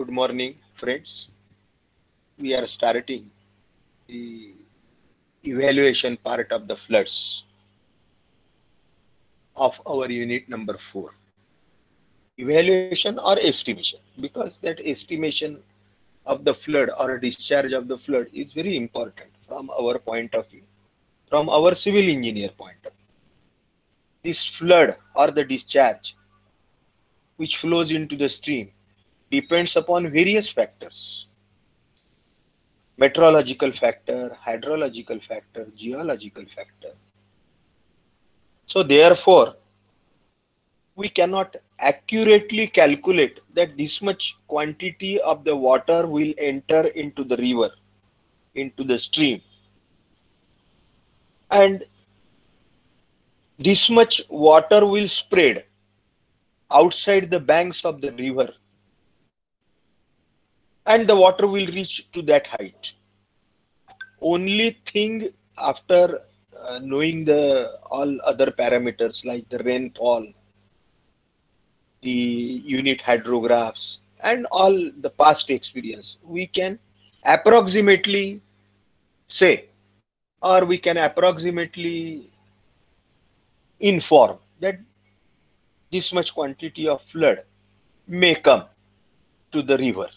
Good morning, friends. We are starting the evaluation part of the floods of our unit number 4. Evaluation or estimation, because that estimation of the flood or discharge of the flood is very important from our point of view, from our civil engineer point of view. This flood or the discharge which flows into the stream depends upon various factors: meteorological factor, hydrological factor, geological factor. So therefore, we cannot accurately calculate that this much quantity of the water will enter into the river, into the stream, and this much water will spread outside the banks of the river, and the water will reach to that height. Only thing, after knowing the all other parameters like the rainfall, the unit hydrographs, and all the past experience, we can approximately say, or we can approximately inform that this much quantity of flood may come to the river.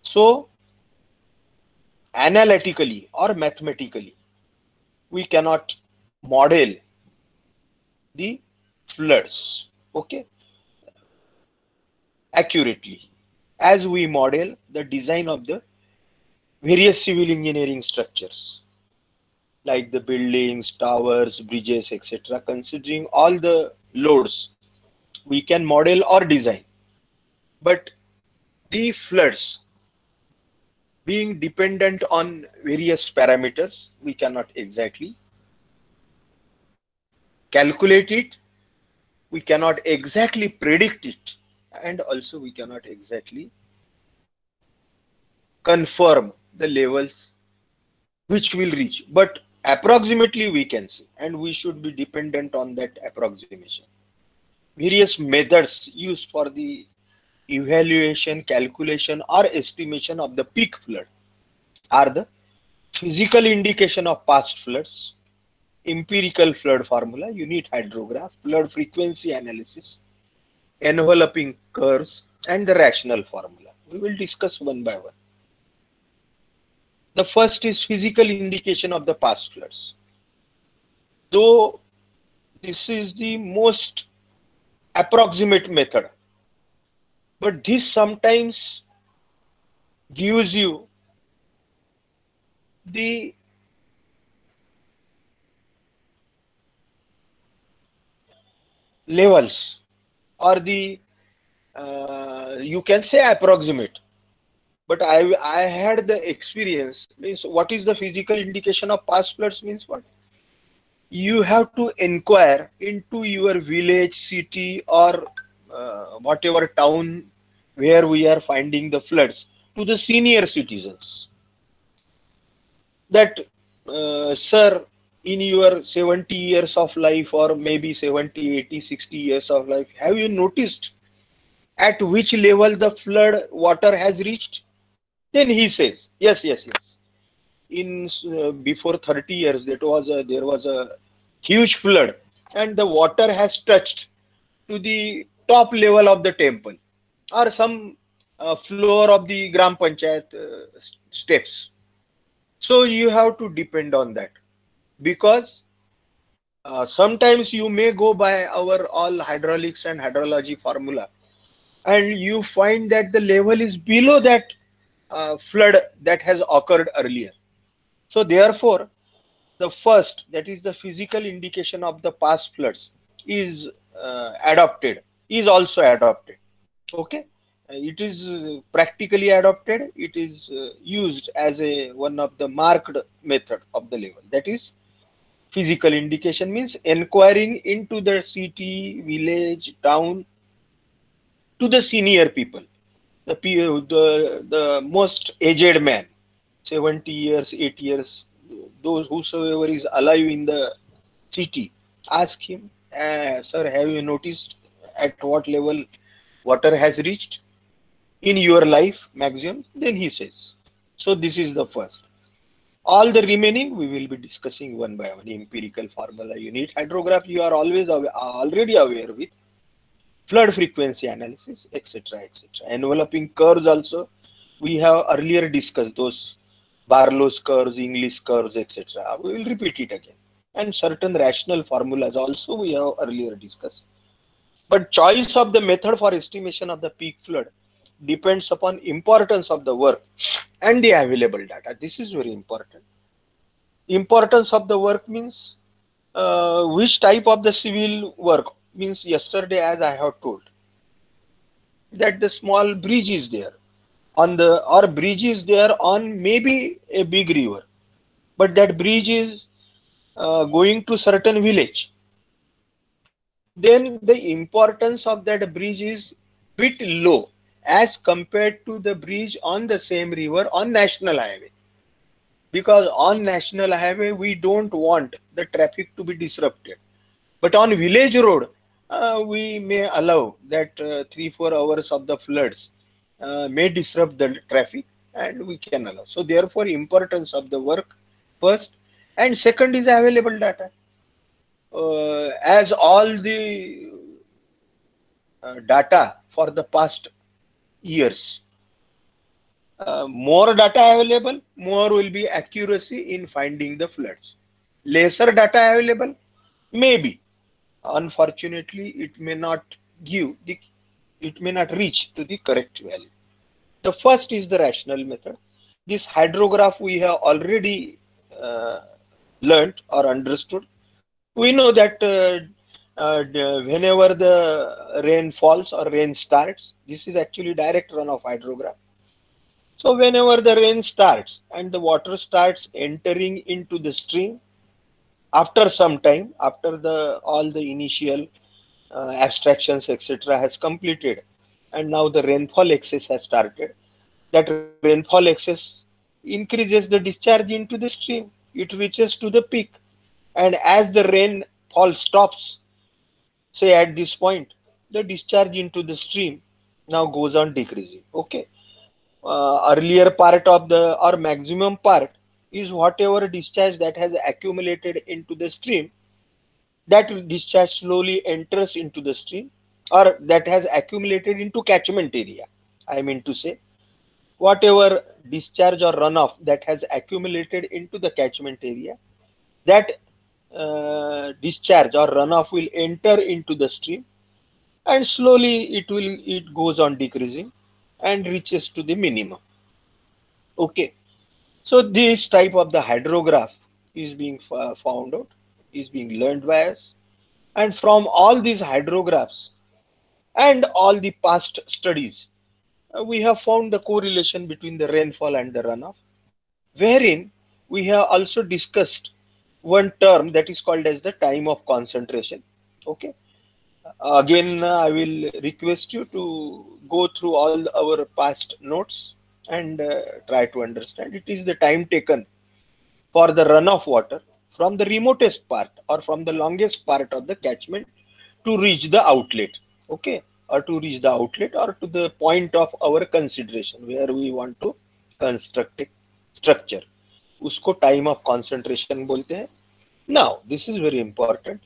So analytically or mathematically, we cannot model the floods, okay, accurately, as we model the design of the various civil engineering structures like the buildings, towers, bridges, etc. Considering all the loads, we can model or design. But the floods, being dependent on various parameters, we cannot exactly calculate it, we cannot exactly predict it, and also we cannot exactly confirm the levels which will reach. But approximately we can see, and we should be dependent on that approximation. Various methods used for the evaluation, calculation, or estimation of the peak flood are the physical indication of past floods, empirical flood formula, unit hydrograph, flood frequency analysis, enveloping curves, and the rational formula. We will discuss one by one. The first is physical indication of the past floods. Though this is the most approximate method, but this sometimes gives you the levels, or the you can say approximate, but I had the experience. Means, what is the physical indication of past floods means what? You have to inquire into your village, city, or whatever town where we are finding the floods, to the senior citizens, that sir, in your 70 years of life, or maybe 70, 80, 60 years of life, have you noticed at which level the flood water has reached? Then he says, yes, yes, yes. In before 30 years, there was a huge flood, and the water has touched to the top level of the temple, or some floor of the Gram Panchayat steps. So you have to depend on that, because sometimes you may go by our all hydraulics and hydrology formula, and you find that the level is below that flood that has occurred earlier. So therefore, the first, that is the physical indication of the past floods, is adopted, is also adopted. Okay, it is practically adopted. It is used as a one of the marked method of the level. That is physical indication, means inquiring into the city, village, town, to the senior people, the most aged man, 70 years, 8 years, those whosoever is alive in the city, ask him, sir, have you noticed at what level water has reached? in your life maximum, then he says. So this is the first. All the remaining we will be discussing one by one. Empirical formula, unit hydrograph, you are always already aware with. Flood frequency analysis, etc., etc. Enveloping curves also, we have earlier discussed those Barlow's curves, English curves, etc. We will repeat it again. And certain rational formulas also we have earlier discussed. But choice of the method for estimation of the peak flood depends upon importance of the work and the available data. This is very important. Importance of the work means which type of the civil work, means yesterday as I have told that the small bridge is there on the, or bridge is there on maybe a big river, but that bridge is going to certain village, then the importance of that bridge is bit low as compared to the bridge on the same river on national highway, because on national highway we don't want the traffic to be disrupted, but on village road we may allow that 3-4 hours of the floods may disrupt the traffic, and we can allow. So therefore importance of the work first, and second is available data. As all the data for the past years, more data available, more will be accuracy in finding the floods. Lesser data available, maybe, unfortunately, it may not give the, it may not reach to the correct value. The first is the rational method. This hydrograph we have already learnt or understood. We know that whenever the rain falls or rain starts, this is actually direct run of hydrograph. So whenever the rain starts and the water starts entering into the stream, after some time, after the all the initial abstractions etc. has completed, and now the rainfall excess has started, that rainfall excess increases the discharge into the stream. It reaches to the peak, and as the rainfall stops, say at this point, the discharge into the stream now goes on decreasing. Okay, earlier part of the, or maximum part, is whatever discharge that has accumulated into the stream, that discharge slowly enters into the stream, or that has accumulated into catchment area. I mean to say, whatever discharge or runoff that has accumulated into the catchment area, that discharge or runoff will enter into the stream, and slowly it goes on decreasing and reaches to the minimum. Okay, so this type of the hydrograph is being found out, is being learned by us, and from all these hydrographs and all the past studies, we have found the correlation between the rainfall and the runoff, wherein we have also discussed one term that is called as the time of concentration. Okay, again I will request you to go through all our past notes and try to understand. It is the time taken for the runoff water from the remotest part or from the longest part of the catchment to reach the outlet. Okay, or to reach the outlet or to the point of our consideration where we want to construct a structure, usko time of concentration bolte hain. Now this is very important.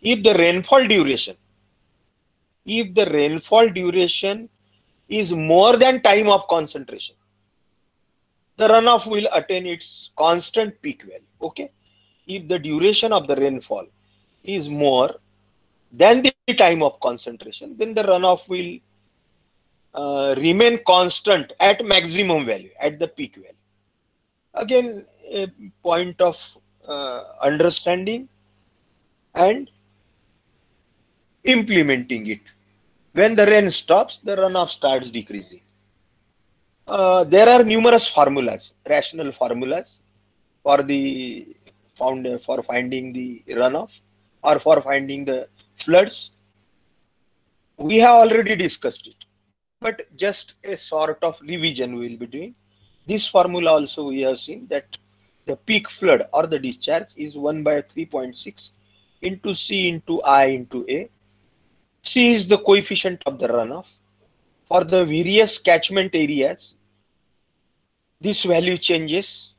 If the rainfall duration, if the rainfall duration is more than time of concentration, the runoff will attain its constant peak value. Okay, if the duration of the rainfall is more than the time of concentration, then the runoff will remain constant at maximum value, at the peak value. Again, a point of understanding and implementing it. When the rain stops, the runoff starts decreasing. There are numerous formulas, rational formulas for the for finding the runoff or for finding the floods. We have already discussed it, but just a sort of revision we will be doing. This formula also we have seen that the peak flood or the discharge is 1 by 3.6 into C into I into A. C is the coefficient of the runoff. for the various catchment areas, this value changes,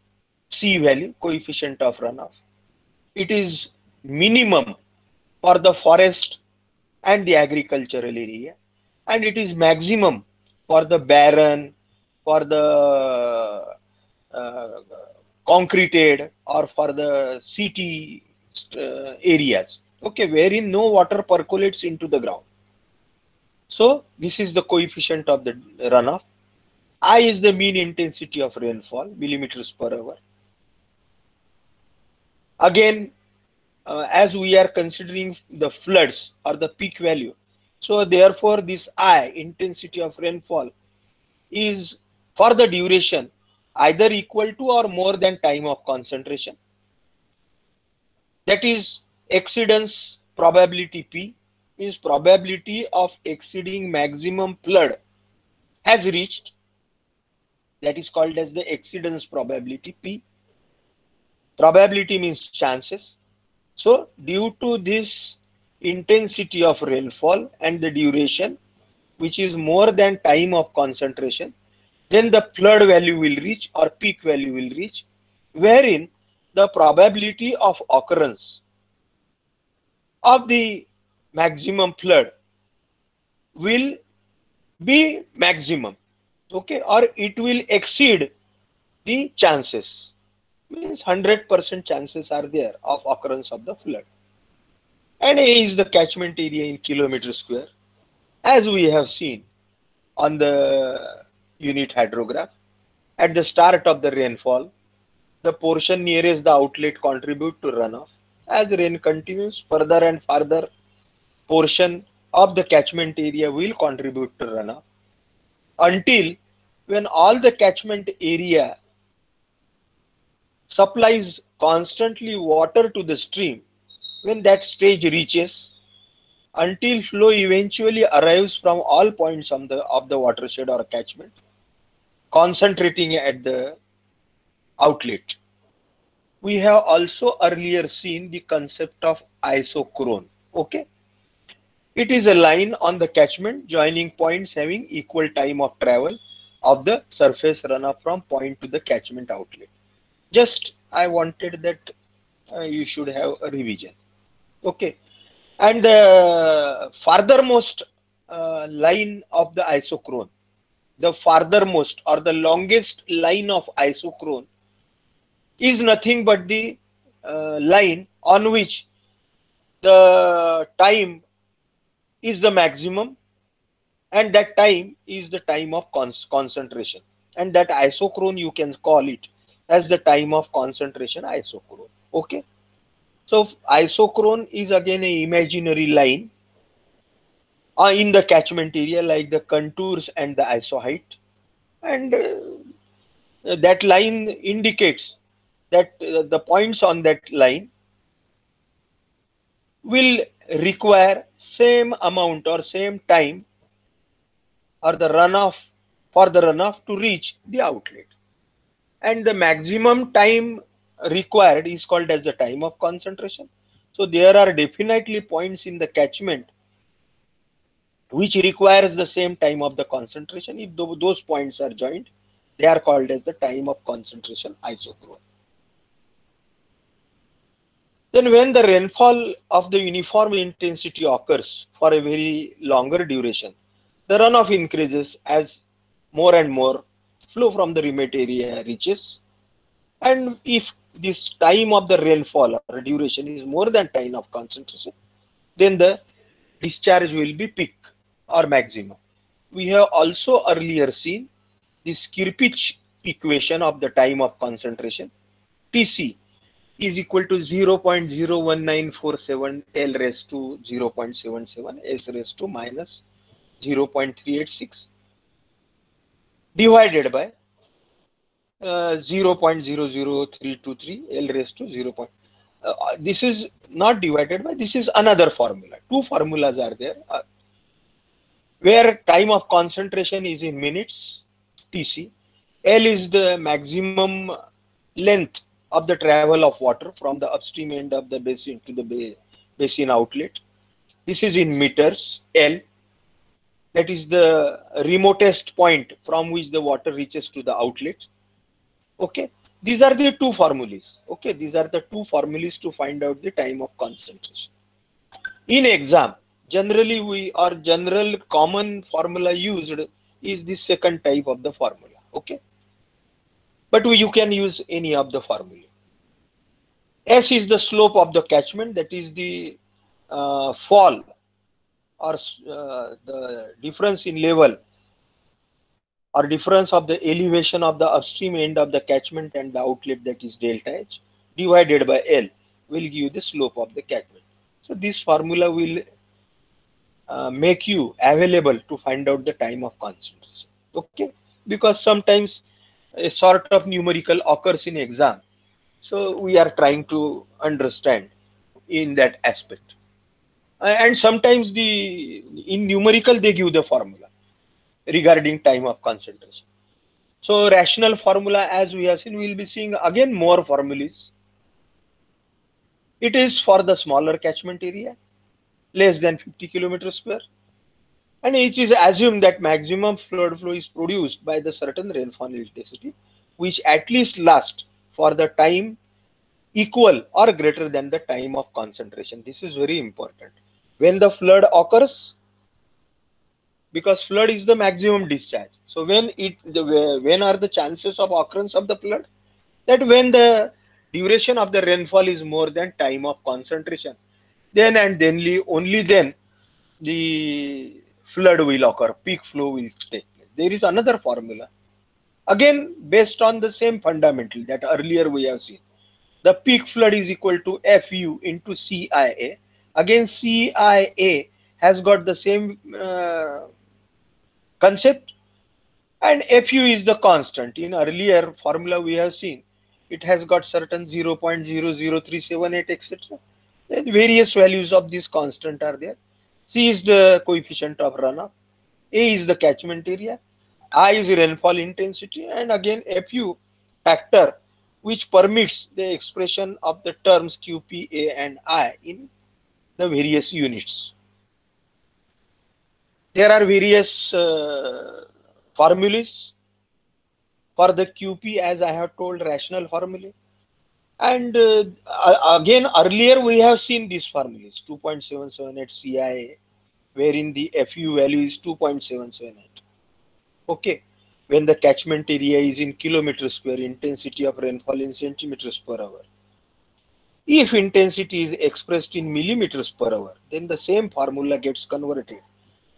C value, coefficient of runoff. It is minimum for the forest and the agricultural area, and it is maximum for the barren, for the uh, concreted, or for the city areas, okay, wherein no water percolates into the ground. So this is the coefficient of the runoff. I is the mean intensity of rainfall, millimeters per hour. Again, as we are considering the floods or the peak value, so therefore this I, intensity of rainfall, is for the duration either equal to or more than time of concentration. That is exceedance probability P, means probability of exceeding maximum flood has reached, that is called as the exceedance probability P. Probability means chances. So due to this intensity of rainfall and the duration, which is more than time of concentration, then the flood value will reach or peak value will reach, wherein the probability of occurrence of the maximum flood will be maximum, okay, or it will exceed the chances, means 100% chances are there of occurrence of the flood. And A is the catchment area in kilometer square, as we have seen on the unit hydrograph. At the start of the rainfall, the portion nearest the outlet contribute to runoff. As rain continues, further and further portion of the catchment area will contribute to runoff until when all the catchment area supplies constantly water to the stream, when that stage reaches, until flow eventually arrives from all points of the watershed or catchment, concentrating at the outlet. We have also earlier seen the concept of isochrone. Okay, it is a line on the catchment joining points having equal time of travel of the surface runoff from point to the catchment outlet. Just I wanted that you should have a revision. Okay, and the farthermost line of the isochrone, the farthermost or the longest line of isochrone is nothing but the line on which the time is the maximum, and that time is the time of concentration, and that isochrone you can call it as the time of concentration isochrone. Okay, so isochrone is again a imaginary line in the catchment area, like the contours and the isoheight, and that line indicates that the points on that line will require same amount or same time or the runoff for the runoff to reach the outlet, and the maximum time required is called as the time of concentration. So there are definitely points in the catchment which requires the same time of the concentration. If those points are joined, they are called as the time of concentration isochrone. Then when the rainfall of the uniform intensity occurs for a very longer duration, the runoff increases as more and more flow from the remote area reaches. And if this time of the rainfall or duration is more than time of concentration, then the discharge will be peak or maximum. We have also earlier seen this Kirpich equation of the time of concentration. Tc is equal to 0.01947 L raised to 0.77 S raised to minus 0.386 divided by 0.00323 L raised to 0. This is not divided by, this is another formula. Two formulas are there where time of concentration is in minutes, Tc. L is the maximum length of the travel of water from the upstream end of the basin to the basin outlet. This is in meters, L. that is the remotest point from which the water reaches to the outlet. Okay, these are the two formulas. Okay, these are the two formulas to find out the time of concentration. In exam, generally we or general common formula used is the second type of the formula. Okay, but you can use any of the formula. S is the slope of the catchment, that is the fall or the difference in level or difference of the elevation of the upstream end of the catchment and the outlet, that is delta H, divided by L will give you the slope of the catchment. So this formula will make you available to find out the time of concentration. Okay, because sometimes a sort of numerical occurs in exam, so we are trying to understand in that aspect. And sometimes the in numerical they give the formula regarding time of concentration. So rational formula, as we have seen, we will be seeing again more formulas. It is for the smaller catchment area, less than 50 kilometers square, and it is assumed that maximum flood flow is produced by the certain rainfall intensity, which at least lasts for the time equal or greater than the time of concentration. This is very important. When the flood occurs, because flood is the maximum discharge. So when are the chances of occurrence of the flood? That when the duration of the rainfall is more than time of concentration, then and then only then the flood will occur, peak flow will take place. There is another formula, again based on the same fundamental that earlier we have seen. The peak flood is equal to FU into CIA. Again, CIA has got the same concept, and Fu is the constant. In earlier formula we have seen, it has got certain 0.00378 etc. Then various values of this constant are there. C is the coefficient of runoff, A is the catchment area, I is rainfall intensity, and again Fu factor, which permits the expression of the terms QP, A and I in the various units. There are various formulas for the QP, as I have told, rational formula. And again, earlier we have seen these formulas, 2.778 CIA, wherein the FU value is 2.778. Okay, when the catchment area is in kilometers square, intensity of rainfall in centimeters per hour. If intensity is expressed in millimeters per hour, then the same formula gets converted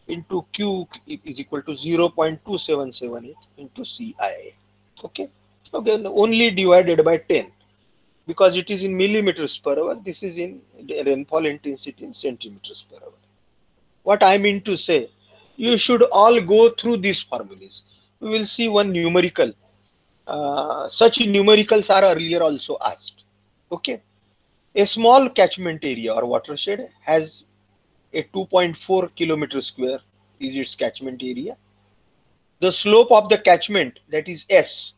into Q is equal to 0.2778 into CIA. Okay, again only divided by 10, because it is in millimeters per hour. This is in rainfall intensity in centimeters per hour. What I mean to say, you should all go through these formulas. We will see one numerical. Such numericals are earlier also asked. Okay, a small catchment area or watershed has a 2.4 kilometer square is its catchment area. The slope of the catchment, that is S,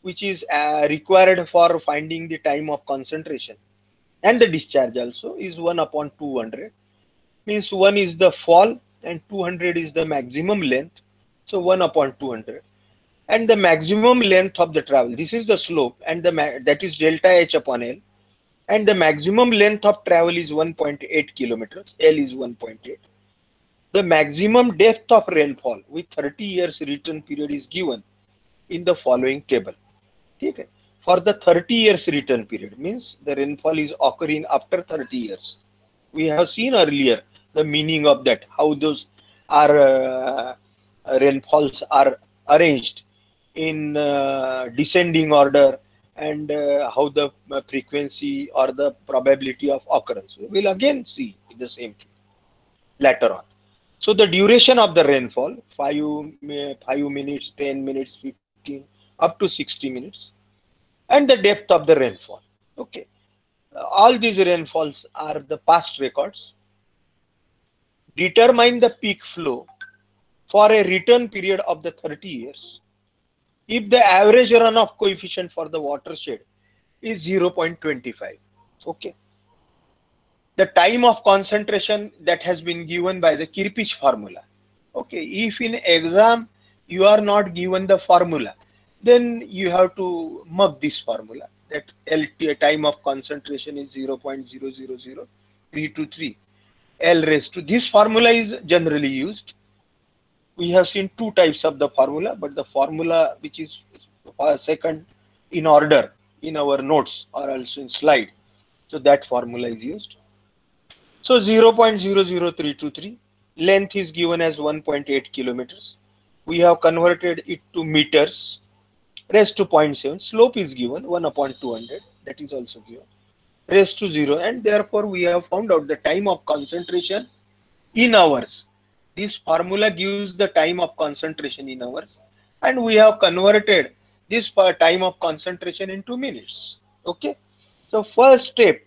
which is required for finding the time of concentration, and the discharge also, is 1 upon 200. Means 1 is the fall and 200 is the maximum length. So 1 upon 200. And the maximum length of the travel, this is the slope, and that is delta H upon L. And the maximum length of travel is 1.8 kilometers. L is 1.8. The maximum depth of rainfall with 30 years return period is given in the following table. Okay. For the 30 years return period, means the rainfall is occurring after 30 years. We have seen earlier the meaning of that, how those are rainfalls are arranged in descending order, and how the frequency or the probability of occurrence. We will again see the same thing later on. So the duration of the rainfall, 5 minutes, 10 minutes, 15, up to 60 minutes, and the depth of the rainfall. Okay, all these rainfalls are the past records. Determine the peak flow for a return period of the 30 years if the average runoff coefficient for the watershed is 0.25. Okay, the time of concentration that has been given by the Kirpich formula. Okay, Okay, if in exam you are not given the formula, then you have to mug this formula that LT time of concentration is 0.000323 L raised to. This formula is generally used. We have seen two types of the formula, but the formula which is second in order in our notes or also in slide, so that formula is used. So 0.00323, length is given as 1.8 kilometers. We have converted it to meters, raised to zero point 0.7. Slope is given 1 upon 200, that is also given, raised to 0, and therefore we have found out the time of concentration in hours. This formula gives the time of concentration in hours, and we have converted this time of concentration into minutes. Okay, so first step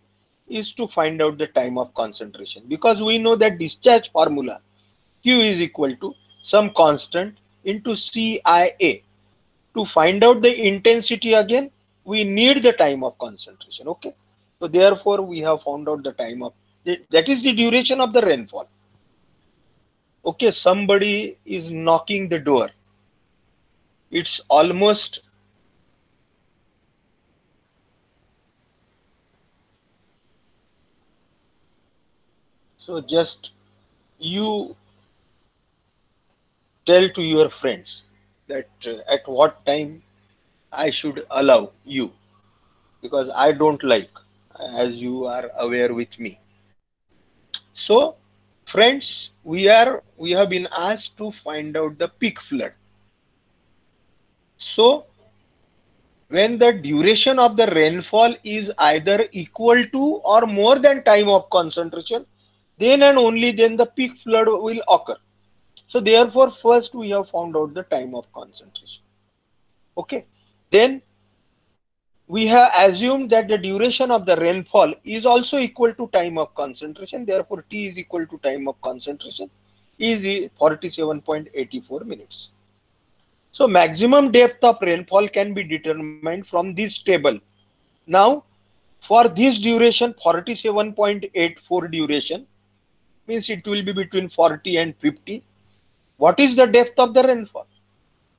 is to find out the time of concentration, because we know that discharge formula Q is equal to some constant into CIA. To find out the intensity again, we need the time of concentration. Okay, so therefore we have found out the time of, that is the duration of the rainfall. Okay, somebody is knocking the door. It's almost so just you tell to your friends that at what time I should allow you, because I don't like, as you are aware with me. So friends, we have been asked to find out the peak flood. So when the duration of the rainfall is either equal to or more than time of concentration, then and only then the peak flood will occur. So therefore first we have found out the time of concentration. Okay, then we have assumed that the duration of the rainfall is also equal to time of concentration. Therefore T is equal to time of concentration is 47.84 minutes. So maximum depth of rainfall can be determined from this table. Now for this duration, 47.84 duration, means it will be between 40 and 50. What is the depth of the rainfall?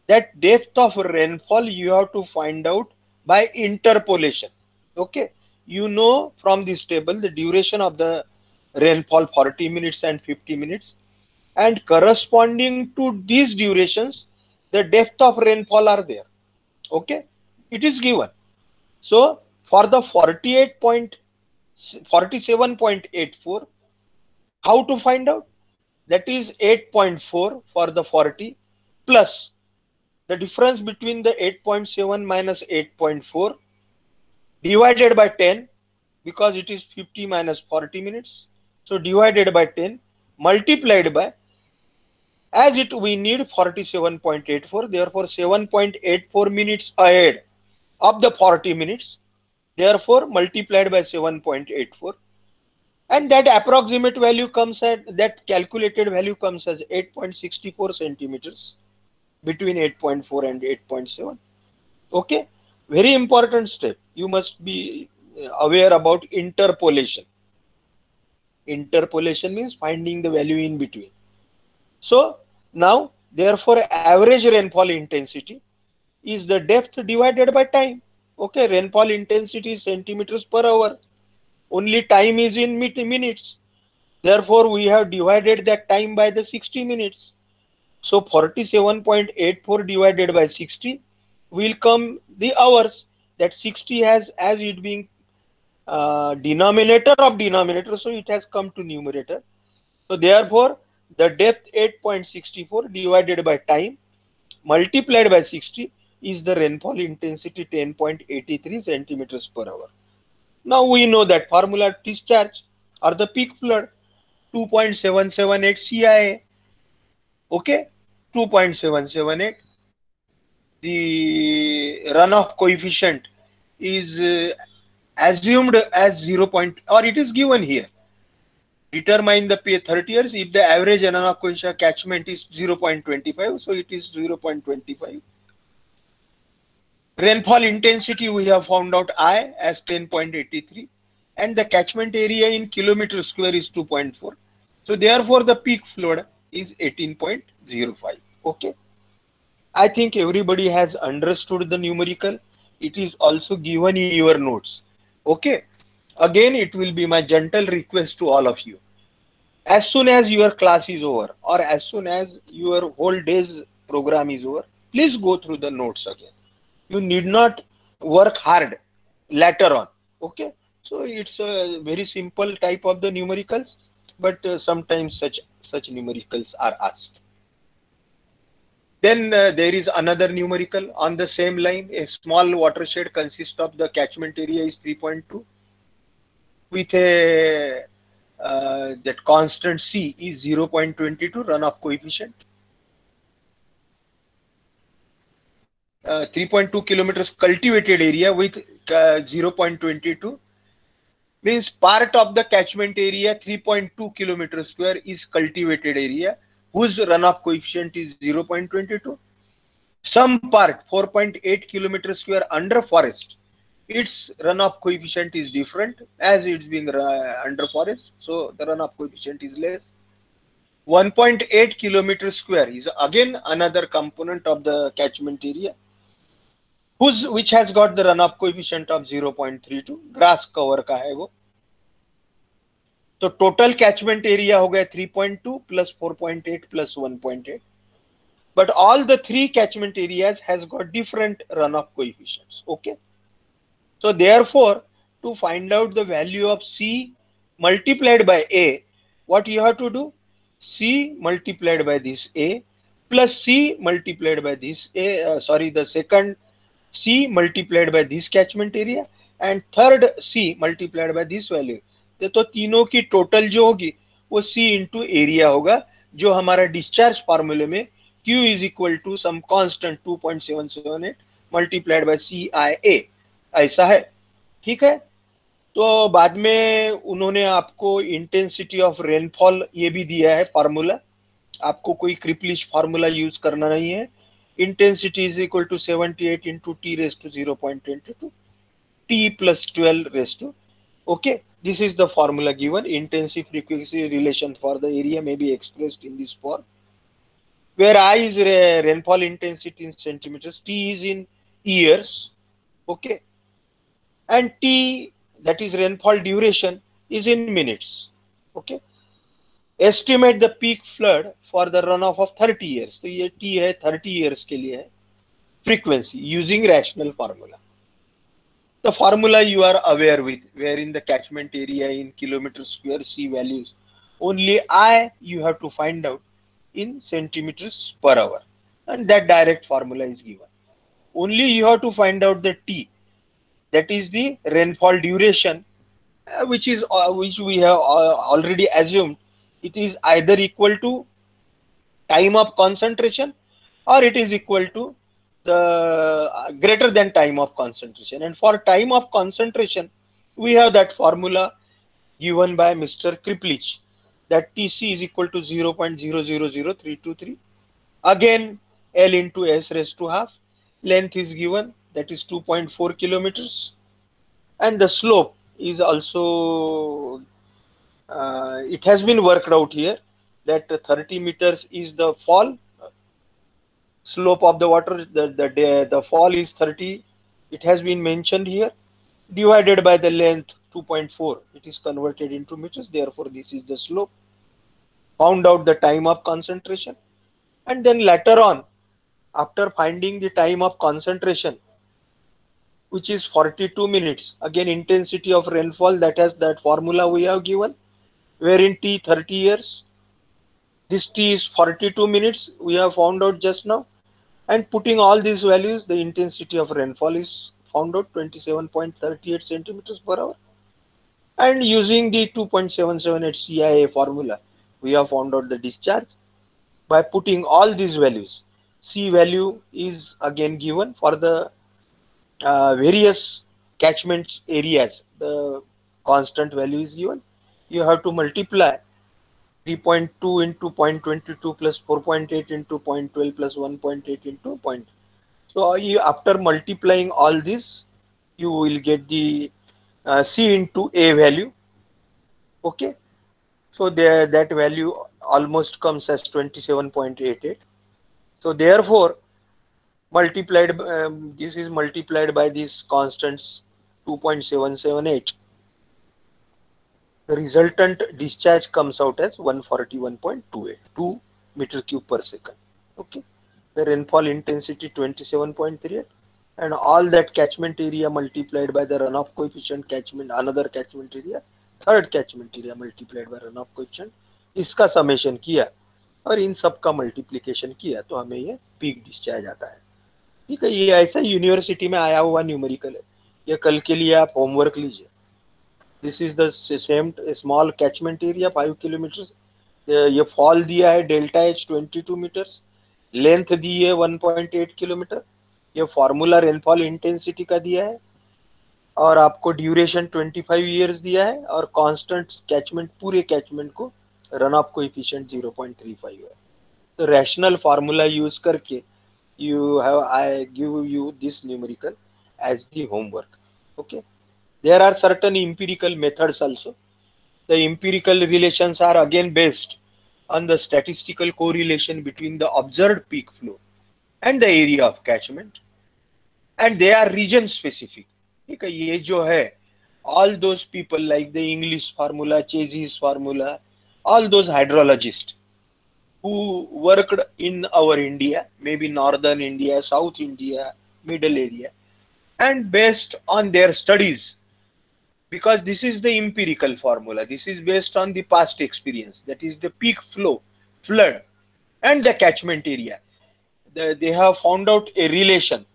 That depth of rainfall you have to find out by interpolation. Okay, you know from this table the duration of the rainfall 40 minutes and 50 minutes, and corresponding to these durations the depth of rainfall are there. Okay, it is given. So for the 47.84, how to find out? That is 8.4 for the 40 plus the difference between the 8.7 minus 8.4 divided by 10, because it is 50 minus 40 minutes. So divided by 10 multiplied by, as it we need 47.84, therefore 7.84 minutes ahead of the 40 minutes, therefore multiplied by 7.84, and that approximate value comes at, that calculated value comes as 8.64 centimeters between 8.4 and 8.7. Okay, very important step. You must be aware about interpolation. Interpolation means finding the value in between. So now therefore average rainfall intensity is the depth divided by time. Okay, rainfall intensity is centimeters per hour. Only time is in minutes. Therefore we have divided that time by the 60 minutes. So 47.84 divided by 60 will come the hours. That 60 has, as it being denominator of denominator, so it has come to numerator. So therefore the depth 8.64 divided by time multiplied by 60 is the rainfall intensity 10.83 centimeters per hour. Now we know that formula discharge or the peak flood 2.778 CIA. Okay, 2.778. The runoff coefficient is assumed as 0. Or it is given here. Determine the 30 years if the average runoff coefficient catchment is 0.25, so it is 0.25. Rainfall intensity we have found out I as 10.83, and the catchment area in kilometer square is 2.4. So therefore the peak flood is 18.9 0.05. Okay. I think everybody has understood the numerical. It is also given in your notes. Okay. Again, it will be my gentle request to all of you. As soon as your class is over, or as soon as your whole day's program is over, please go through the notes again. You need not work hard later on. Okay. So it's a very simple type of the numericals, but sometimes such numericals are asked. Then there is another numerical on the same line. A small watershed consists of the catchment area is 3.2 with a that constant C is 0.22 runoff coefficient. 3.2 kilometers cultivated area with 0.22 means part of the catchment area 3.2 kilometers square is cultivated area whose runoff coefficient is 0.22. Some part 4.8 kilometers square under forest, its runoff coefficient is different as it's being under forest, so the runoff coefficient is less. 1.8 kilometers square is again another component of the catchment area which has got the runoff coefficient of 0.32. grass cover का है वो. तो total catchment area हो गया 3.2 plus 4.8 plus 1.8. But all the three catchment areas has got different runoff coefficients. Okay. So therefore, to find out the value of C multiplied by A, what you have to do? C multiplied by this A plus C multiplied by this A, the second C multiplied by this catchment area and third C multiplied by this value. तो तीनों की total जो होगी वो C into area होगा जो हमारा discharge फार्मूले में Q is equal to some constant 2.778 multiplied by CIA ऐसा है. ठीक है. तो बाद में उन्होंने आपको इंटेंसिटी ऑफ रेनफॉल ये भी दिया है फार्मूला. आपको कोई क्रिपलिश फार्मूला यूज करना नहीं है. Intensity is equal to 78 into T raise to 0.22 T plus 12 raise to. Okay. This is the formula given. Intensity frequency relation for the area may be expressed in this form, where I is rainfall intensity in centimeters, T is in years, okay, and T, that is rainfall duration, is in minutes. Okay. Estimate the peak flood for the runoff of 30 years. तो ये T है 30 years के लिए है. Frequency using rational formula. The formula you are aware with, wherein the catchment area in kilometers square C values. Only I you have to find out in centimeters per hour, and that direct formula is given. Only you have to find out the T, that is the rainfall duration, which we have already assumed it is either equal to time of concentration or it is equal to the greater than time of concentration. And for time of concentration we have that formula given by Mr. Kripplich, that Tc is equal to 0.000323. Again L into S raised to half. Length is given, that is 2.4 kilometers, and the slope is also it has been worked out here that 30 meters is the fall slope of the water. The fall is 30. It has been mentioned here, divided by the length 2.4. It is converted into meters. Therefore, this is the slope. Found out the time of concentration, and then later on, after finding the time of concentration, which is 42 minutes, again intensity of rainfall, that formula we have given, wherein T 30 years, this T is 42 minutes, we have found out just now, and putting all these values, the intensity of rainfall is found out 27.38 centimeters per hour, and using the 2.778 CIA formula, we have found out the discharge by putting all these values. C value is again given for the various catchment areas. The constant value is given. You have to multiply 3.2 into 0.22 plus 4.8 into 0.12 plus 1.8 into point. So after multiplying all this, you will get the C into A value. Okay. So there, that value almost comes as 27.88. So therefore, multiplied, this is multiplied by these constants 2.778. The resultant discharge comes out as 141.28, 2 meter cube per second. Okay. The rainfall intensity 27.38, and all that catchment area multiplied by the runoff coefficient catchment, another catchment area, third catchment area multiplied by runoff coefficient, इसका summation किया और इन सब का multiplication किया तो हमें ये peak discharge आता है। ठीक है, ये ऐसा यूनिवर्सिटी में आया हुआ न्यूमेरिकल है, ये कल के लिए आप होमवर्क लीजिए। This is the same small catchment area 5 kilometre, ये फॉल दिया है डेल्टा एच 22 मीटर्स, लेंथ दी है 1.8 किलोमीटर, ये फॉर्मूला रेनफॉल इंटेंसिटी का दिया है, और आपको ड्यूरेशन 25 ईयर्स दिया है, और कांस्टेंट कैचमेंट, पूरे कैचमेंट को रन ऑफ कोएफिशिएंट 0.35 है। तो रैशनल फार्मूला यूज करके I give you this numerical as the homework. Okay. There are certain empirical methods also. The empirical relations are again based on the statistical correlation between the observed peak flow and the area of catchment, and they are region specific. ठीक है, ये जो है all those people like the English formula, Chazy's formula, all those hydrologists who worked in our India, maybe northern India, South India, middle area, and based on their studies, because this is the empirical formula, this is based on the past experience, that is the peak flow, flood, and the catchment area. They have found out a relation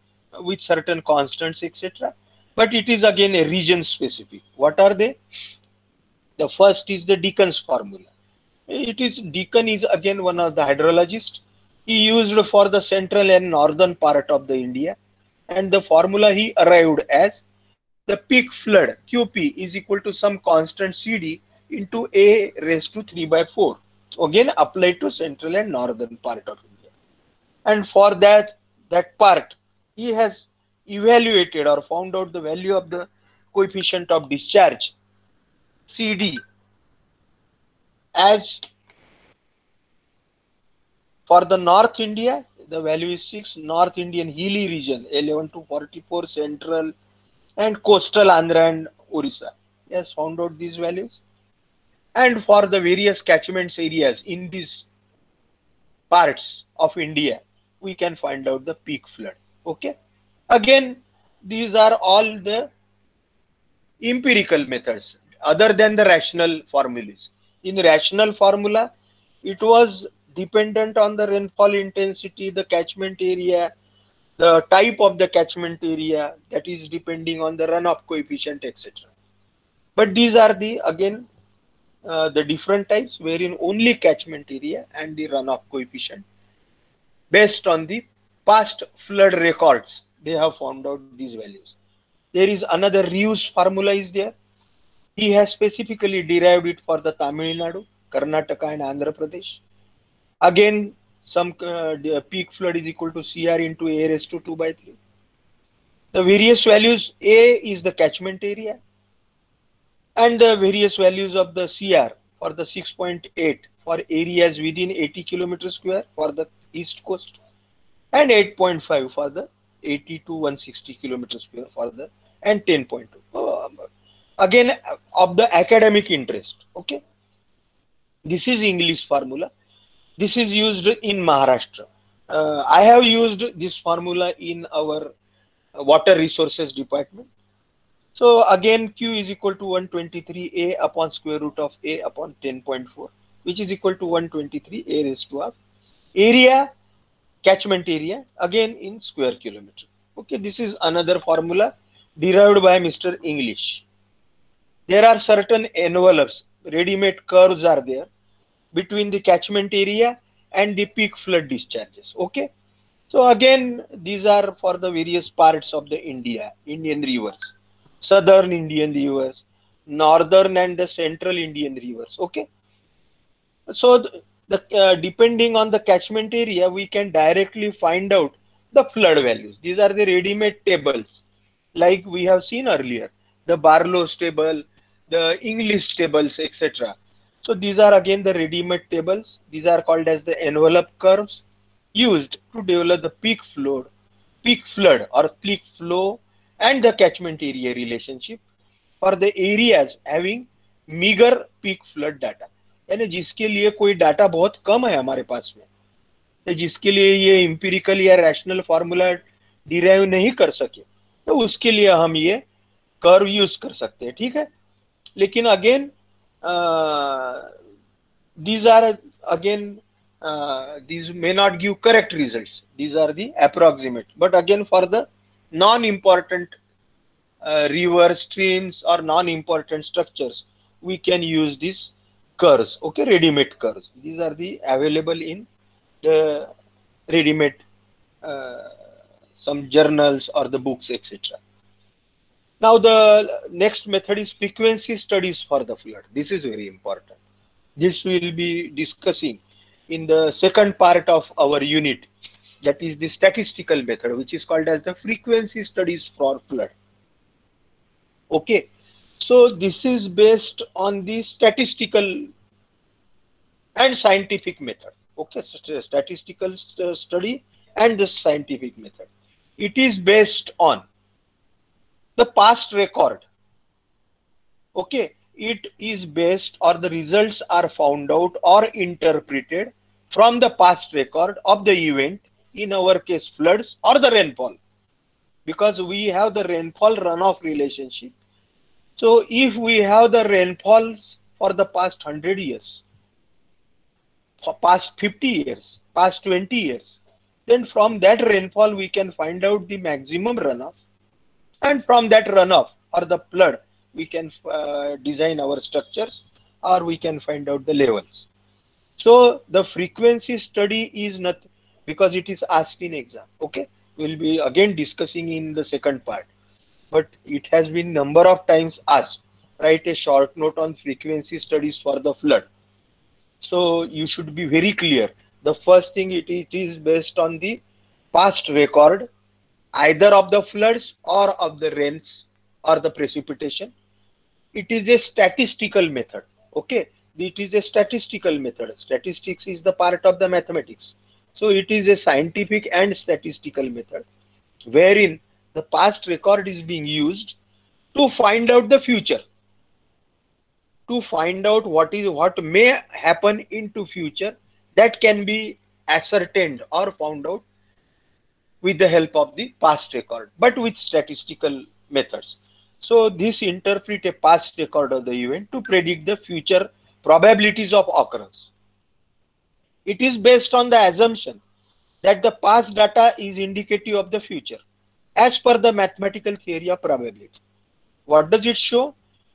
with certain constants, etc. But it is again a region specific. What are they? The first is the Deacon's formula. Deacon is again one of the hydrologists. He used for the central and northern part of the India, and the formula he arrived as the peak flood QP is equal to some constant CD into A raised to 3/4. Again applied to central and northern part of India. And for that part, he has evaluated or found out the value of the coefficient of discharge CD as for the North India, the value is 6, North Indian hilly region 11 to 44, central and coastal Andhra and Orissa. Yes, found out these values. And for the various catchments areas in these parts of India, we can find out the peak flood. Okay. Again, these are all the empirical methods other than the rational formulas. In rational formula, it was dependent on the rainfall intensity, the catchment area, the type of the catchment area, that is depending on the runoff coefficient, etc. But these are the again the different types wherein only catchment area and the runoff coefficient based on the past flood records, they have found out these values. There is another reuse formula is there. He has specifically derived it for the Tamil Nadu, Karnataka and Andhra Pradesh. Again, some the peak flood is equal to CR into A raised to 2/3. The various values, A is the catchment area, and the various values of the CR for the 6.8 for areas within 80 kilometers square for the east coast, and 8.5 for the 80 to 160 kilometers square for the, and 10.2. Again, of the academic interest. Okay, this is English formula. This is used in Maharashtra. I have used this formula in our water resources department. So again, Q is equal to 123 A upon square root of A upon 10.4, which is equal to 123 A raised to of area, catchment area, again in square kilometer. Okay, this is another formula derived by Mr. English. There are certain envelopes, ready-made curves are there between the catchment area and the peak flood discharges. Okay, so again, these are for the various parts of the Indian rivers, southern Indian rivers, northern and the central Indian rivers. Okay, so depending on the catchment area, we can directly find out the flood values. These are the ready-made tables, like we have seen earlier, the Barlow's table, the English tables, etc. So these are again the ready-made tables. These are called as the envelope curves used to develop the peak flood or peak flow and the catchment area relationship for the areas having meager peak flood data. यानी जिसके लिए कोई data बहुत कम है हमारे पास में, तो जिसके लिए ये इंपिरिकल या रैशनल फार्मूला डिराइव नहीं कर सके, तो उसके लिए हम ये कर्व यूज कर सकते हैं, ठीक है. लेकिन again these are again these may not give correct results. These are the approximate, but again for the non-important river streams or non-important structures, we can use these curves. Okay, ready-made curves. These are the available in the ready-made some journals or the books, etc. Now the next method is frequency studies for the flood. This is very important. This will be discussing in the second part of our unit, that is the statistical method, which is called as the frequency studies for flood. Okay, so this is based on the statistical and scientific method. Okay, statistical study and the scientific method. It is based on the past record. Okay, it is based, or the results are found out or interpreted from the past record of the event, in our case floods or the rainfall, because we have the rainfall runoff relationship. So if we have the rainfalls for the past 100 years, for past 50 years, past 20 years, then from that rainfall we can find out the maximum runoff, and from that runoff or the flood we can design our structures, or we can find out the levels. So the frequency study is not, because it is asked in exam. Okay, we'll be again discussing in the second part, but it has been number of times asked. Write a short note on frequency studies for the flood. So you should be very clear. The first thing, it is based on the past record, either of the floods or of the rains or the precipitation. It is a statistical method. Okay, it is a statistical method. Statistics is the part of the mathematics. So it is a scientific and statistical method wherein the past record is being used to find out the future, to find out what may happen into future, that can be ascertained or found out with the help of the past record, but with statistical methods. So this interpret a past record of the event to predict the future probabilities of occurrence. It is based on the assumption that the past data is indicative of the future as per the mathematical theory of probability. What does it show?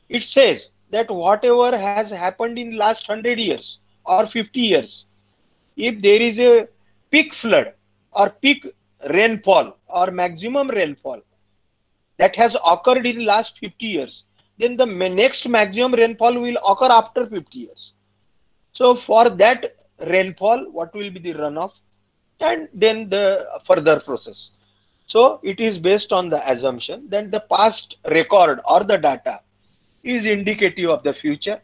It says that whatever has happened in last 100 years or 50 years, if there is a peak flood or peak rainfall or maximum rainfall that has occurred in last 50 years, then the next maximum rainfall will occur after 50 years. So for that rainfall, what will be the runoff, and then the further process. So it is based on the assumption that the past record or the data is indicative of the future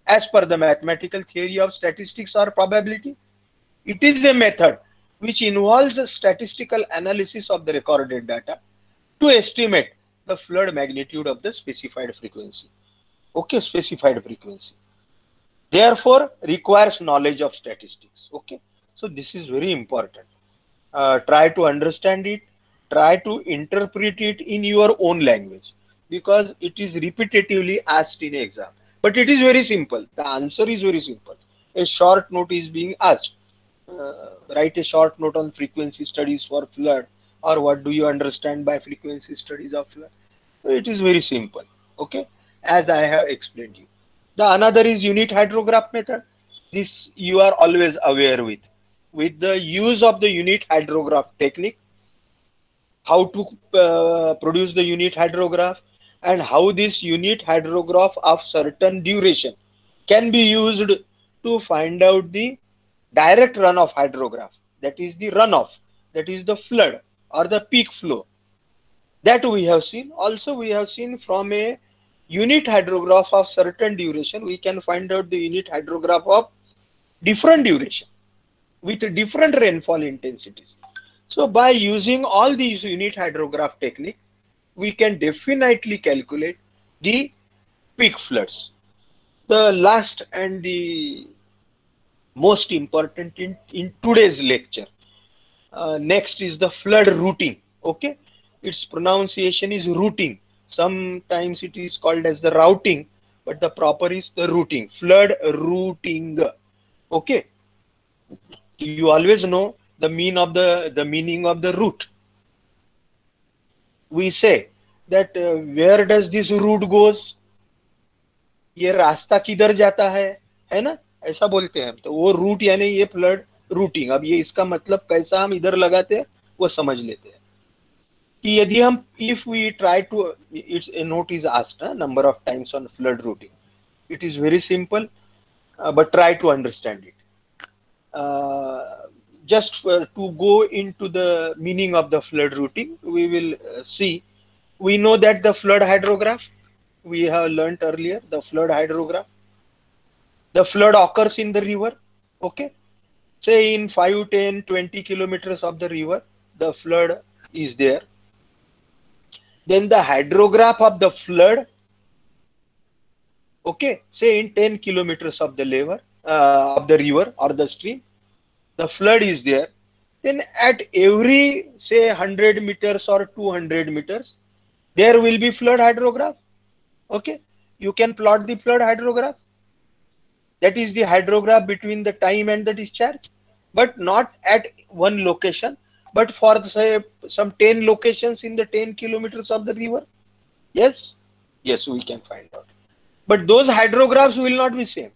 as per the mathematical theory of statistics or probability. It is a method which involves a statistical analysis of the recorded data to estimate the flood magnitude of the specified frequency. Okay, specified frequency. Therefore, requires knowledge of statistics. Okay, so this is very important. Try to understand it, try to interpret it in your own language, because it is repetitively asked in exam. But it is very simple. The answer is very simple. A short note is being asked. Write a short note on frequency studies for flood, or what do you understand by frequency studies of flood. So it is very simple. Okay, as I have explained you. The another is unit hydrograph method. This you are always aware with. With the use of the unit hydrograph technique, how to produce the unit hydrograph, and how this unit hydrograph of certain duration can be used to find out the direct runoff hydrograph, that is the runoff, that is the flood or the peak flow, that we have seen. Also we have seen from a unit hydrograph of certain duration, we can find out the unit hydrograph of different duration with different rainfall intensities. So by using all these unit hydrograph technique, we can definitely calculate the peak floods. The last and the most important in today's lecture. Next is the flood routing. Okay, its pronunciation is routing. Sometimes it is called as the routing, but the proper is the routing. Flood routing. Okay, you always know the meaning of the route. We say that where does this route goes? ये रास्ता किधर जाता है ना, ऐसा बोलते हैं हम. तो वो रूट यानी ये फ्लड रूटिंग. अब ये इसका मतलब कैसा हम इधर लगाते हैं वो समझ लेते हैं कि यदि हम if we try to it's a note is asked number of times on flood routing. It is very simple but try to understand it. Just to go into the meaning of the flood routing, we will see. We know that the flood hydrograph, we have learnt earlier, the flood hydrograph. The flood occurs in the river, okay? Say in 5, 10, 20 kilometers of the river, the flood is there. Then the hydrograph of the flood, okay, say in 10 kilometers of the river or the stream, the flood is there. Then at every say 100 meters or 200 meters, there will be flood hydrograph. Okay, you can plot the flood hydrograph. That is the hydrograph between the time and the discharge, but not at one location, but for say some 10 locations in the 10 kilometers of the river. Yes, yes, we can find out. But those hydrographs will not be same,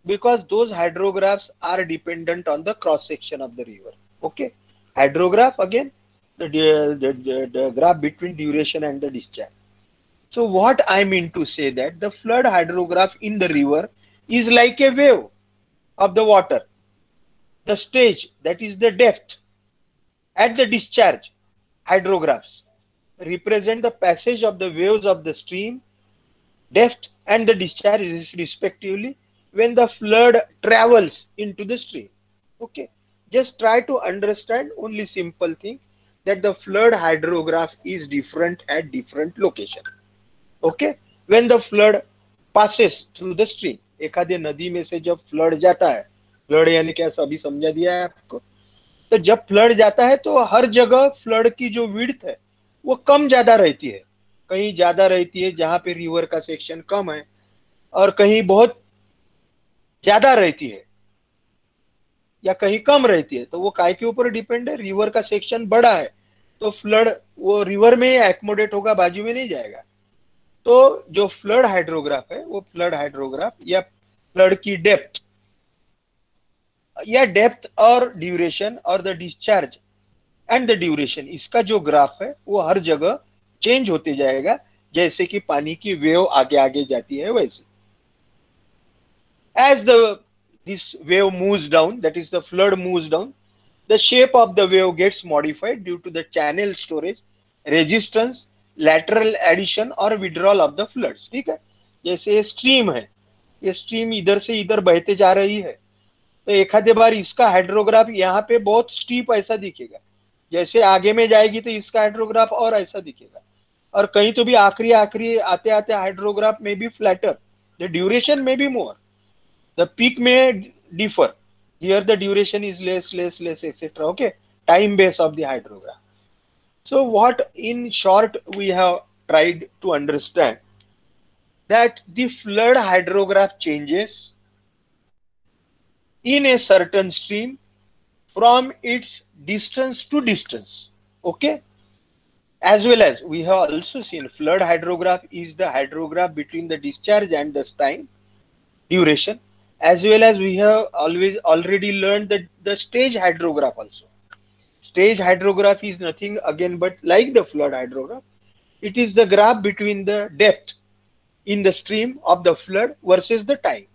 because those hydrographs are dependent on the cross section of the river. Okay, hydrograph again, the graph between duration and the discharge. So what I mean to say that the flood hydrograph in the river is like a wave of the water. The stage, that is the depth, at the discharge, hydrographs represent the passage of the waves of the stream, depth and the discharge is respectively when the flood travels into the stream. Okay, just try to understand only simple thing, that the flood hydrograph is different at different location. Okay, when the flood passes through the stream, एखादे नदी में से जब flood जाता है, flood यानी क्या अभी समझा दिया है आपको. तो जब फ्लड जाता है तो हर जगह फ्लड की जो विड्थ है वो कम ज्यादा रहती है. कहीं ज्यादा रहती है जहां पे रिवर का सेक्शन कम है, और कहीं बहुत ज्यादा रहती है या कहीं कम रहती है. तो वो काय के ऊपर डिपेंड है. रिवर का सेक्शन बड़ा है तो फ्लड वो रिवर में एकोमोडेट होगा, बाजू में नहीं जाएगा. तो जो फ्लड हाइड्रोग्राफ है वो फ्लड हाइड्रोग्राफ या फ्लड की डेप्थ या डेप्थ और ड्यूरेशन और the discharge and the duration, इसका जो ग्राफ है वो हर जगह चेंज होते जाएगा जैसे कि पानी की वेव आगे आगे जाती है वैसे. As this wave moves down, that is the flood moves down, the shape of the wave gets modified due to the channel storage, resistance, lateral addition और withdrawal of the floods. ठीक है, जैसे ये स्ट्रीम है, ये stream इधर से इधर बहते जा रही है, तो एक आधे बार इसका हाइड्रोग्राफ यहाँ पे बहुत स्टीप ऐसा दिखेगा, जैसे आगे में जाएगी तो इसका हाइड्रोग्राफ और ऐसा दिखेगा, और कहीं तो भी आखिरी आखिरी आते आते हाइड्रोग्राफ में भी फ्लैटर, द ड्यूरेशन में भी मोर, the peak may differ. Here the duration is less, etc. Okay, time base of the hydrograph. So what in short we have tried to understand, that the flood hydrograph changes in a certain stream from its distance to distance. Okay, as well as we have also seen flood hydrograph is the hydrograph between the discharge and the time duration. As well as we have already learned that the stage hydrograph also. Stage hydrograph is nothing again but like the flood hydrograph. It is the graph between the depth in the stream of the flood versus the time.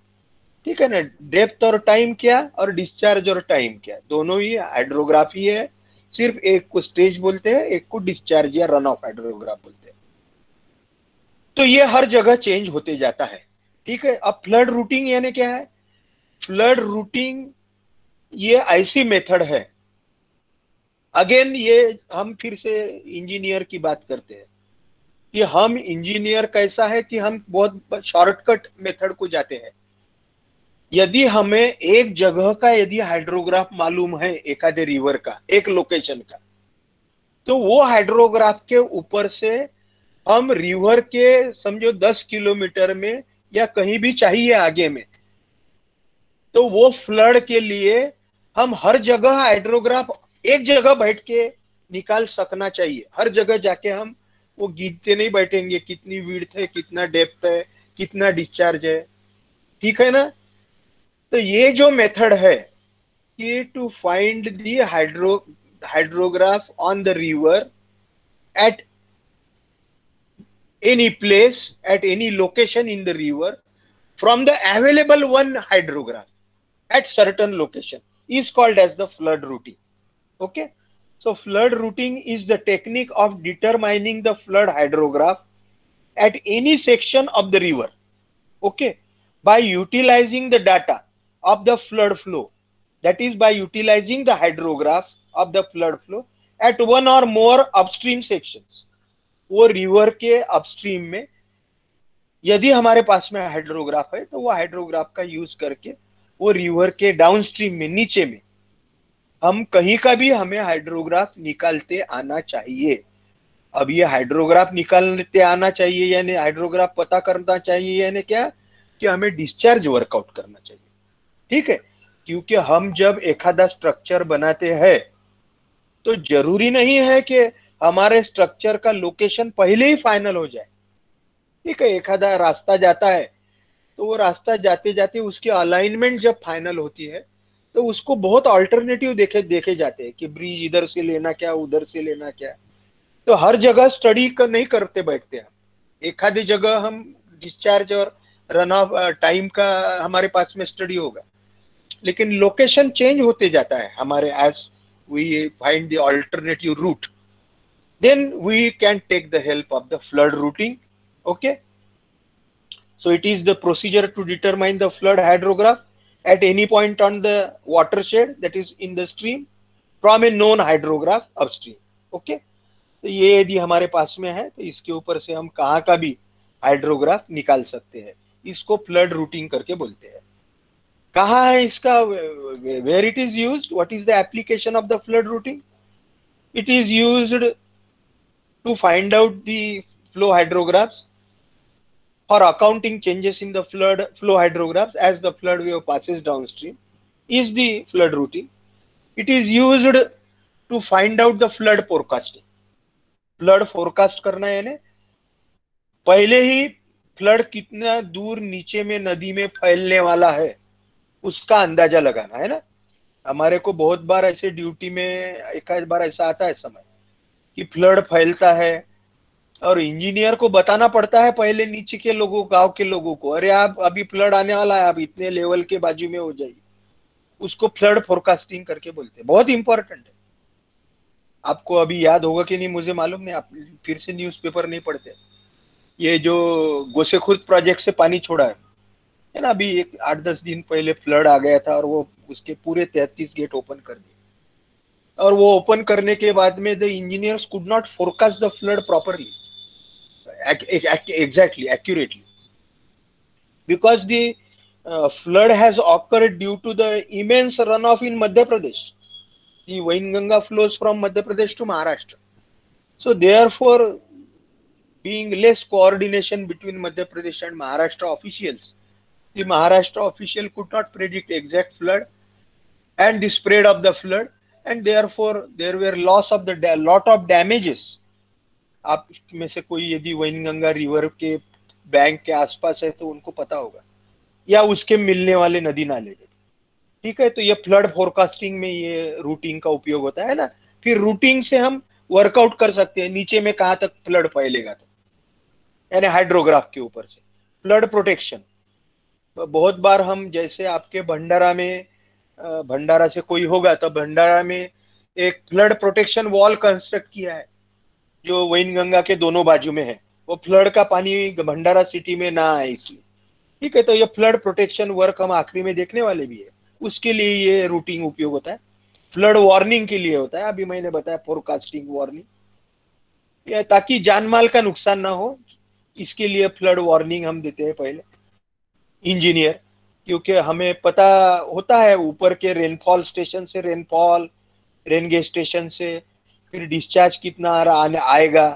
ठीक है ना, depth और time क्या और discharge और time क्या, दोनों ही hydrograph ही है. सिर्फ एक को स्टेज बोलते हैं, एक को डिस्चार्ज या रन ऑफ हाइड्रोग्राफ बोलते हैं. तो ये हर जगह चेंज होते जाता है। ठीक है, अब फ्लड रूटिंग यानी क्या है? फ्लड रूटिंग ये ऐसी मेथड है, अगेन ये हम फिर से इंजीनियर की बात करते हैं कि हम इंजीनियर कैसा है कि हम बहुत शॉर्टकट मेथड को जाते हैं। यदि हमें एक जगह का यदि हाइड्रोग्राफ मालूम है, एखादे रिवर का एक लोकेशन का, तो वो हाइड्रोग्राफ के ऊपर से हम रिवर के समझो 10 किलोमीटर में या कहीं भी चाहिए आगे में, तो वो फ्लड के लिए हम हर जगह हाइड्रोग्राफ एक जगह बैठ के निकाल सकना चाहिए। हर जगह जाके हम वो गिनते नहीं बैठेंगे कितनी विड्थ है, कितना डेप्थ है, कितना डिस्चार्ज है। ठीक है ना? तो ये जो मेथड है कि to find the hydrograph on the river at any place, at any location in the river, from the available one hydrograph at certain location is called as the flood routing. Okay, so flood routing is the technique of determining the flood hydrograph at any section of the river, okay, by utilizing the data of the flood flow, that is by utilizing the hydrograph of the flood flow at one or more upstream sections. वो river के upstream में यदि हमारे पास में hydrograph है, तो वो hydrograph का यूज करके वो रिवर के डाउनस्ट्रीम में, नीचे में, हम कहीं का भी हमें हाइड्रोग्राफ निकालते आना चाहिए। अब ये हाइड्रोग्राफ निकालते आना चाहिए यानी हाइड्रोग्राफ पता करना चाहिए यानी क्या, कि हमें डिस्चार्ज वर्कआउट करना चाहिए। ठीक है, क्योंकि हम जब एखादा स्ट्रक्चर बनाते हैं तो जरूरी नहीं है कि हमारे स्ट्रक्चर का लोकेशन पहले ही फाइनल हो जाए। ठीक है, एखादा रास्ता जाता है तो वो रास्ता जाते जाते उसकी अलाइनमेंट जब फाइनल होती है तो उसको बहुत अल्टरनेटिव देखे जाते हैं कि ब्रिज इधर से लेना क्या, उधर से लेना क्या। तो हर जगह स्टडी कर नहीं करते बैठते हम, एक आधी जगह हम डिस्चार्ज और रन ऑफ टाइम का हमारे पास में स्टडी होगा, लेकिन लोकेशन चेंज होते जाता है हमारे, as we find the alternative route, then we can take the help of the flood routing. Okay, so it is the procedure to determine the flood hydrograph at any point on the watershed, that is in the stream, from a known hydrograph upstream. Okay, तो ये यदि हमारे पास में है तो इसके ऊपर से हम कहाँ का भी हाइड्रोग्राफ निकाल सकते हैं, इसको फ्लड रूटिंग करके बोलते हैं। कहाँ है इसका, where it is used, what is the application of the flood routing? It is used to find out the flow hydrographs for accounting changes in the flow hydrographs as the flood wave passes downstream is the flood routing. It is used to find out the flood forecasting. Flood forecast करना यानी पहले ही flood कितना दूर नीचे में नदी में फैलने वाला है उसका अंदाजा लगाना है ना। हमारे को बहुत बार ऐसे ड्यूटी में एक बार ऐसा आता है समय कि फ्लड फैलता है और इंजीनियर को बताना पड़ता है पहले नीचे के लोगों, गांव के लोगों को, अरे आप अभी फ्लड आने वाला है, आप इतने लेवल के बाजू में हो जाइए। उसको फ्लड फोरकास्टिंग करके बोलते हैं, बहुत इंपॉर्टेंट है। आपको अभी याद होगा कि नहीं मुझे मालूम नहीं, आप फिर से न्यूज़पेपर नहीं पढ़ते। ये जो गोसेखुर्द प्रोजेक्ट से पानी छोड़ा है ना, अभी एक 8-10 दिन पहले फ्लड आ गया था और वो उसके पूरे 33 गेट ओपन कर दिए, और वो ओपन करने के बाद में the engineers could not forecast the flood properly, exactly accurately, because the flood has occurred due to the immense runoff in Madhya Pradesh. The Wainganga flows from Madhya Pradesh to Maharashtra, so therefore being less coordination between Madhya Pradesh and Maharashtra officials, the Maharashtra official could not predict exact flood and the spread of the flood, and therefore there were loss of the lot of damages. आप में से कोई यदि Wainganga river के bank के आसपास है तो उनको पता होगा, या उसके मिलने वाले नदी नाले। ठीक है, तो ये फ्लड फोरकास्टिंग में ये रूटिंग का उपयोग होता है ना। फिर रूटिंग से हम वर्कआउट कर सकते हैं नीचे में कहाँ तक फ्लड फैलेगा, तो यानी हाइड्रोग्राफ के ऊपर से फ्लड प्रोटेक्शन। बहुत बार हम जैसे आपके भंडारा में, भंडारा से कोई होगा तो भंडारा में एक फ्लड प्रोटेक्शन वॉल कंस्ट्रक्ट किया है जो वैनगंगा के दोनों बाजू में है, वो फ्लड का पानी भंडारा सिटी में ना आए इसलिए। ठीक है, तो ये फ्लड प्रोटेक्शन वर्क हम आखिरी में देखने वाले भी है, उसके लिए ये रूटिंग उपयोग होता है। फ्लड वार्निंग के लिए होता है, अभी मैंने बताया फोरकास्टिंग वार्निंग, ताकि जान माल का नुकसान ना हो, इसके लिए फ्लड वार्निंग हम देते हैं पहले इंजीनियर, क्योंकि हमें पता होता है ऊपर के रेनफॉल स्टेशन से, रेनफॉल रेन गेज स्टेशन से फिर डिस्चार्ज कितना आएगा,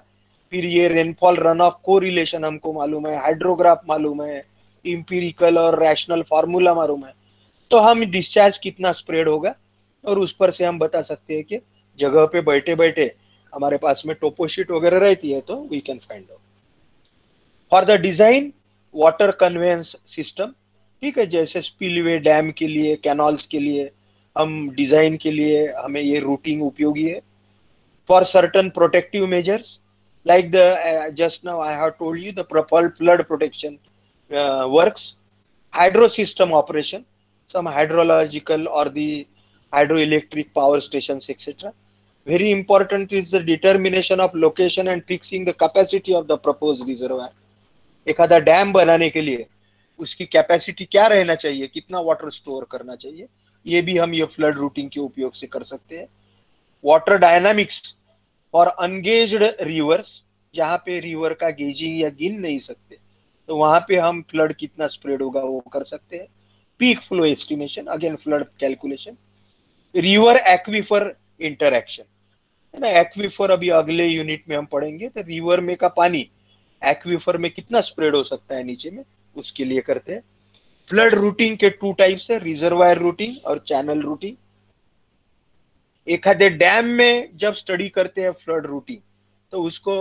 फिर ये रेनफॉल रन ऑफ को रिलेशन हमको मालूम है, हाइड्रोग्राफ मालूम है, इंपीरिकल और रैशनल फार्मूला मालूम है, तो हम डिस्चार्ज कितना स्प्रेड होगा, और उस पर से हम बता सकते हैं कि जगह पे बैठे बैठे हमारे पास में टोपोशीट वगैरह रहती है तो we can find out. For the design water conveyance system, ठीक है, जैसे स्पिलवे डैम के लिए, कैनाल्स के लिए हम डिजाइन के लिए हमें ये रूटिंग उपयोगी है। For certain protective measures like the just now I have told you the flood protection works, hydro system operation, some hydrological or the hydroelectric power stations etc. Very important is the determination of location and fixing the capacity of the proposed reservoir. एखादा dam बनाने के लिए उसकी capacity क्या रहना चाहिए, कितना water store करना चाहिए, ये भी हम ये फ्लड रूटिंग के उपयोग से कर सकते हैं। वाटर डायनामिक्स और अनगेज्ड रिवर्स, जहां पे रिवर का गेजिंग या गिन नहीं सकते तो वहां पे हम फ्लड कितना स्प्रेड होगा वो कर सकते हैं। Peak flow estimation, again flood calculation. River aquifer interaction, है ना, एक्वीफर अभी अगले यूनिट में हम पढ़ेंगे, तो रिवर में का पानी एक्वीफर में कितना स्प्रेड हो सकता है नीचे में, उसके लिए करते हैं। फ्लड रूटिंग के टू टाइप्स है, रिजर्वायर रूटिंग और चैनल रूटिंग। एखादे डैम में जब स्टडी करते हैं फ्लड रूटिंग तो उसको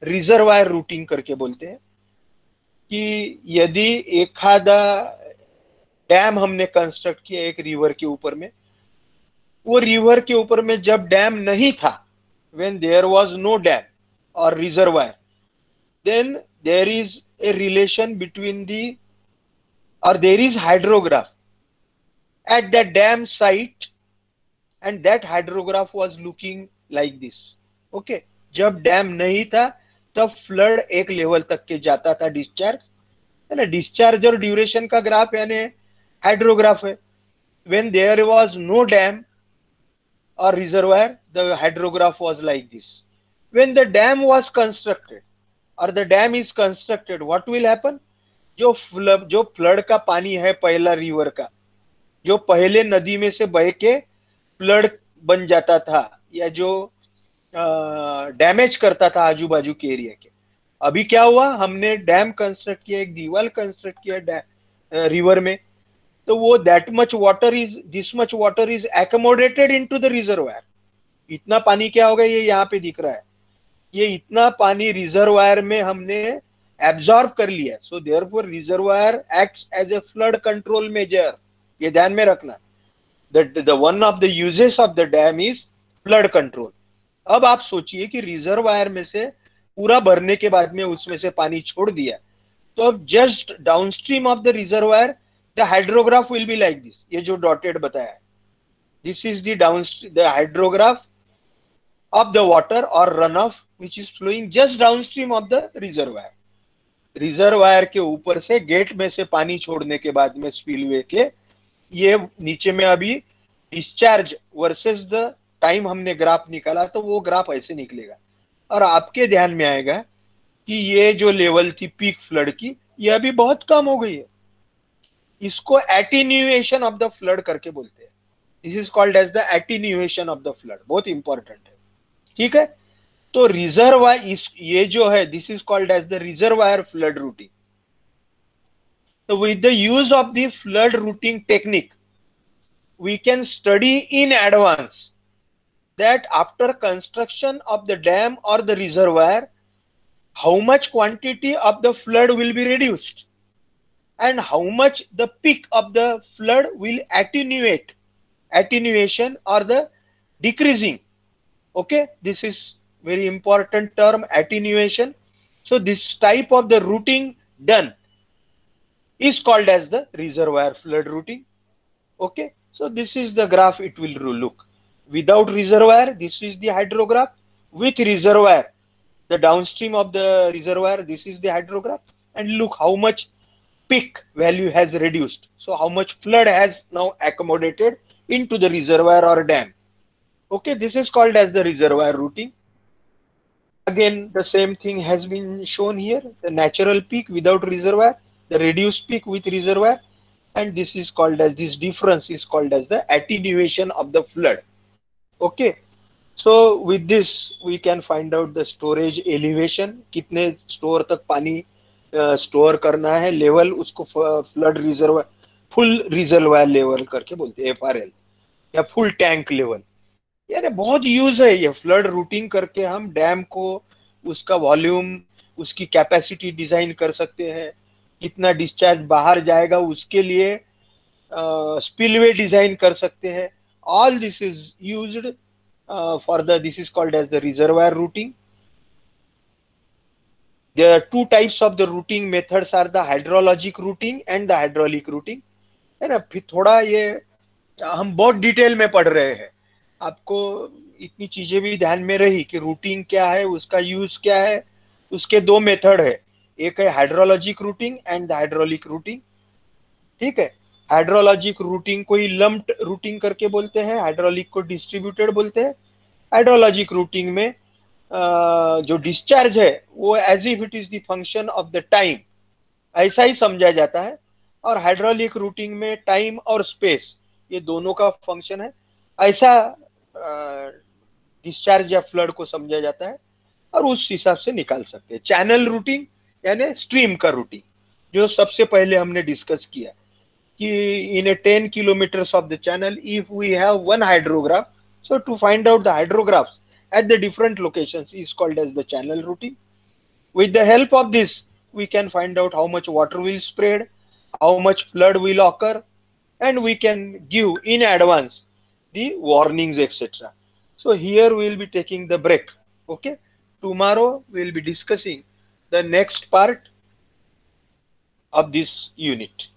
रिजर्वायर रूटिंग करके बोलते हैं, कि यदि एखादा डैम हमने कंस्ट्रक्ट किया एक रिवर के ऊपर में, वो रिवर के ऊपर में जब डैम नहीं था, when there was no dam or reservoir, then there is a relation between the, or there is hydrograph at the dam site, and that hydrograph was looking like this. Okay, जब dam नहीं था तब flood एक level तक के जाता था discharge, है ना, डिस्चार्ज और ड्यूरेशन का ग्राफ यानी हाइड्रोग्राफ है। when there was no dam or reservoir, the hydrograph was like this. When the dam was constructed or the dam is constructed, what will happen? जो फ्लड का पानी है पहला रिवर का, जो पहले नदी में से बह के फ्लड बन जाता था या जो डैमेज करता था आजू बाजू के एरिया के, अभी क्या हुआ, हमने डैम कंस्ट्रक्ट किया, एक दीवार कंस्ट्रक्ट किया रिवर में, तो वो that much water is, this much water is accommodated into the reservoir. इतना पानी क्या होगा, ये यहाँ पे दिख रहा है, ये इतना पानी रिजर्वायर में हमने एब्जॉर्ब कर लिया, so therefore reservoir acts as a flood control measure, ये ध्यान में रखना। The one of the uses of the dam is flood control. अब आप सोचिए कि रिजर्वायर में से पूरा भरने के बाद में उसमें से पानी छोड़ दिया, तो अब just downstream of the reservoir the hydrograph will be like this, ये जो डॉटेड बताया है, this is the downstream, the hydrograph of the water or runoff which is flowing just downstream of the reservoir. Reservoir के ऊपर से gate में से पानी छोड़ने के बाद में स्पिलवे के, ये नीचे में अभी डिस्चार्ज वर्सेस द टाइम हमने ग्राफ निकाला, तो वो ग्राफ ऐसे निकलेगा और आपके ध्यान में आएगा कि ये जो लेवल थी पीक फ्लड की, ये अभी बहुत कम हो गई है। इसको एटीन्यूएशन ऑफ द फ्लड करके बोलते हैं। This is called as the attenuation of the flood, बहुत इंपॉर्टेंट है, ठीक है। तो रिजर्वायर, ये जो है this is called as the reservoir flood routing. तो with the use of the flood routing technique we can study in advance that after construction of the dam और the reservoir how much quantity of the flood will be reduced and how much the peak of the flood will attenuate, attenuation or the decreasing. Okay, this is very important term, attenuation. So this type of the routing done is called as the reservoir flood routing. Okay, so this is the graph it will look. Without reservoir, this is the hydrograph. With reservoir, the downstream of the reservoir, this is the hydrograph, and look how much peak value has reduced. So how much flood has now accommodated into the reservoir or dam. Okay, this is called as the reservoir routing. Again, the same thing has been shown here, the natural peak without reservoir, the reduced peak with reservoir, and this is called as, this difference is called as the attenuation of the flood. Okay, so with this we can find out the storage elevation, कितने store तक पानी store करना है, level उसको flood reservoir, full reservoir level करके बोलते हैं, FRL, या फुल टैंक लेवल। यार बहुत यूज है ये फ्लड रूटिंग करके, हम डैम को उसका वॉल्यूम, उसकी कैपेसिटी डिजाइन कर सकते हैं, कितना डिस्चार्ज बाहर जाएगा उसके लिए स्पिलवे डिजाइन कर सकते हैं। All this is used for the, this is called as the reservoir routing. There are two types of the routing methods are the hydrologic routing and the hydraulic routing, है ना। फिर थोड़ा ये हम बहुत डिटेल में पढ़ रहे हैं, आपको इतनी चीजें भी ध्यान में रही कि रूटिंग क्या है, उसका यूज क्या है। उसके दो मेथड है, एक है hydrologic routing and hydraulic routing. ठीक है, हाइड्रोलॉजिक रूटिंग को ही लम्प्ड रूटिंग करके बोलते हैं, हाइड्रोलिक को डिस्ट्रीब्यूटेड बोलते हैं। हाइड्रोलॉजिक रूटिंग में जो डिस्चार्ज है वो as if it is the function of the time, ऐसा ही समझा जाता है। और हाइड्रोलिक रूटिंग में टाइम और स्पेस ये दोनों का फंक्शन है, ऐसा डिस्चार्ज या फ्लड को समझा जाता है और उस हिसाब से निकाल सकते हैं। चैनल रूटिंग यानी स्ट्रीम का रूटिंग, जो सबसे पहले हमने डिस्कस किया कि in a 10 kilometers of the channel, if we have one hydrograph, so to find out the hydrographs at the different locations is called as the channel routing. With the help of this, we can find out how much water will spread, how much flood will occur, and we can give in advance the warnings, etc. So here we will be taking the break. Okay, tomorrow we will be discussing the next part of this unit.